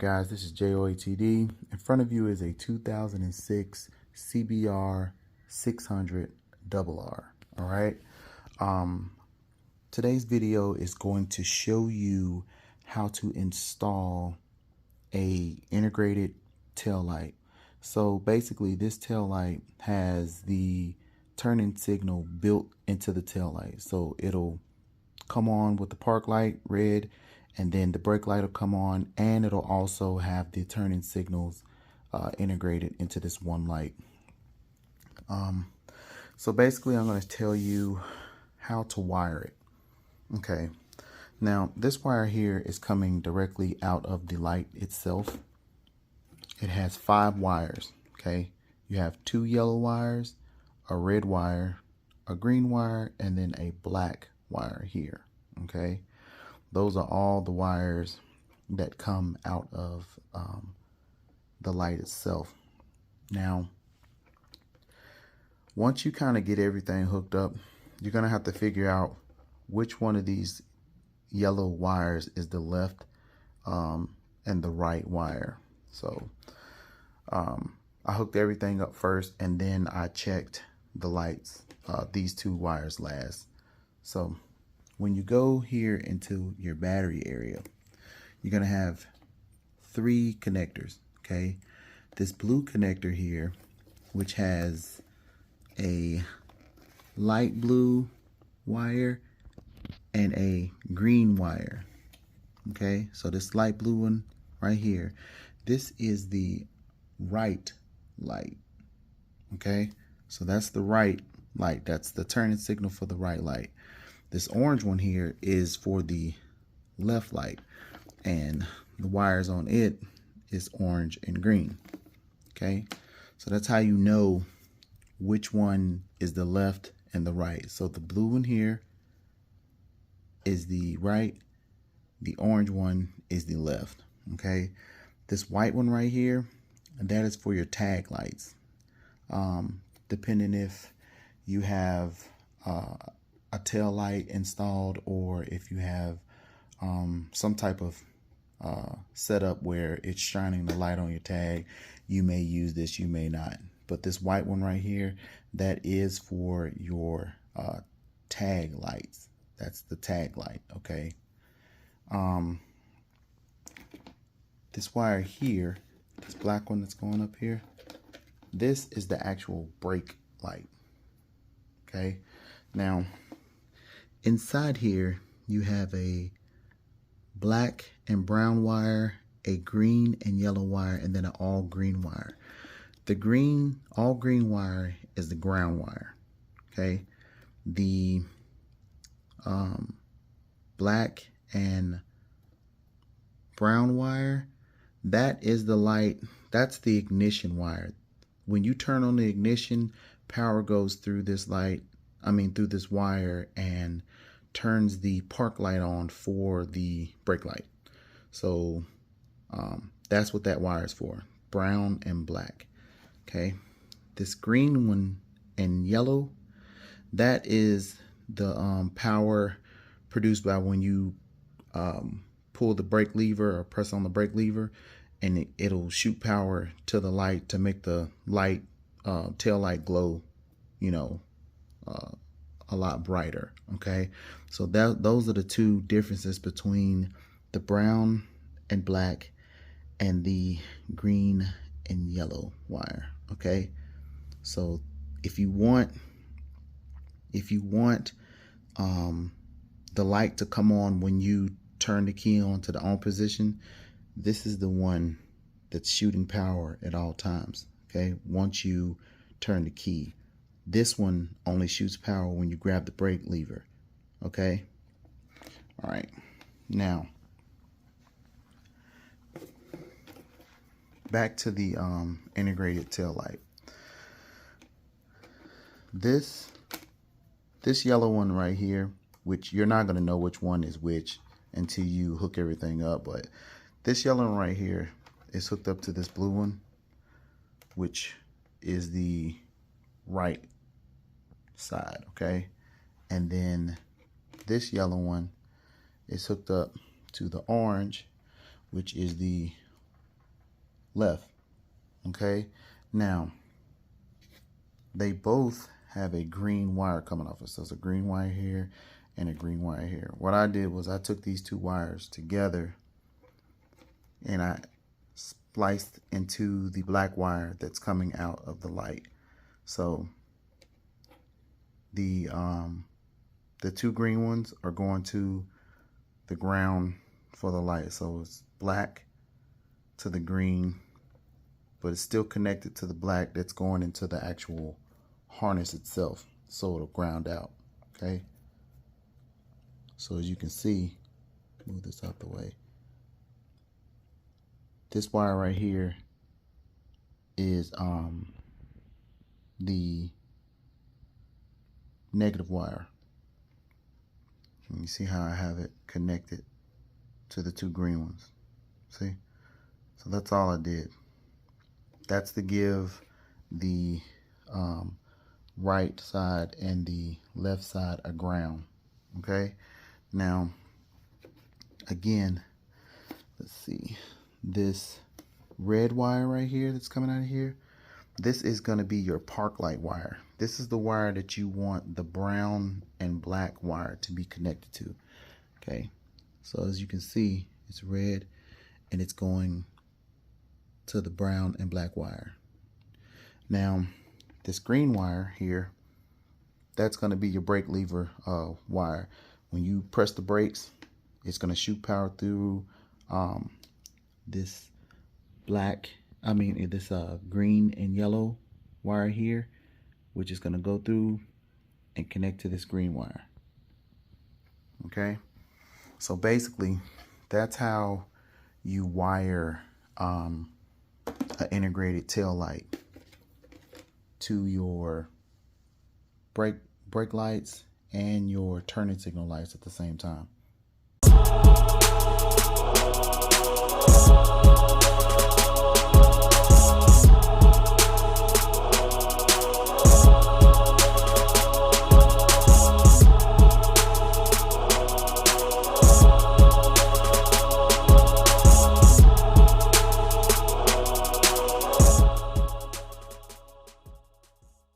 guys, this is J.O.A.T.D. In front of you is a 2006 CBR 600rr. All right. Today's video is going to show you how to install a integrated tail light. So basically, this tail light has the turning signal built into the tail light. So it'll come on with the park light red, and then the brake light will come on, and it'll also have the turning signals integrated into this one light. So basically, I'm going to tell you how to wire it. Okay, now this wire here is coming directly out of the light itself. It has 5 wires. Okay, you have 2 yellow wires, a red wire, a green wire, and then a black wire here. Okay, those are all the wires that come out of the light itself. Now, once you kind of get everything hooked up, you're gonna have to figure out which one of these yellow wires is the left and the right wire. So I hooked everything up first, and then I checked the lights, these 2 wires last. So when you go here into your battery area, you're gonna have 3 connectors. Okay, this blue connector here, which has a light blue wire and a green wire. Okay, so this light blue one right here, this is the right light. Okay, so that's the right light. That's the turning signal for the right light. This orange one here is for the left light, and the wires on it is orange and green. Okay, so that's how you know which one is the left and the right. So the blue one here is the right, the orange one is the left. Okay, this white one right here, that is for your tag lights. Depending if you have a tail light installed, or if you have some type of setup where it's shining the light on your tag, you may use this, you may not. But this white one right here, that is for your tag lights. That's the tag light. Okay, this wire here, this black one that's going up here, this is the actual brake light. Okay, now inside here you have a black and brown wire, a green and yellow wire, and then an all green wire. The green, all green wire is the ground wire. Okay, the black and brown wire, that is the light, that's the ignition wire. When you turn on the ignition, power goes through this light, through this wire, and turns the park light on for the brake light. So that's what that wire is for, brown and black. Okay, this green one and yellow, that is the power produced by when you pull the brake lever or press on the brake lever, and it'll shoot power to the light to make the light tail light glow, a lot brighter. Okay, so those are the 2 differences between the brown and black and the green and yellow wire. Okay, so if you want the light to come on when you turn the key on to the on position, this is the one that's shooting power at all times. Okay, once you turn the key, this one only shoots power when you grab the brake lever. Okay, all right, now back to the integrated tail light. This yellow one right here, which you're not going to know which one is which until you hook everything up, but this yellow one right here is hooked up to this blue one, which is the right side. Okay, and then this yellow one is hooked up to the orange, which is the left. Okay, now they both have a green wire coming off it. So there's a green wire here and a green wire here. What I did was I took these two wires together and I spliced into the black wire that's coming out of the light. So the two green ones are going to the ground for the light. So it's black to the green, but it's still connected to the black that's going into the actual harness itself, so it'll ground out. Okay, so as you can see, move this out the way, this wire right here is the negative wire. And you see how I have it connected to the two green ones. See, so that's all I did. That's to give the right side and the left side a ground. Okay, now again, let's see, this red wire right here that's coming out of here, this is going to be your park light wire. This is the wire that you want the brown and black wire to be connected to. Okay, so as you can see, it's red and it's going to the brown and black wire. Now this green wire here, that's going to be your brake lever wire. When you press the brakes, it's going to shoot power through this green and yellow wire here, which is going to go through and connect to this green wire. Okay, so basically that's how you wire an integrated tail light to your brake lights and your turning signal lights at the same time.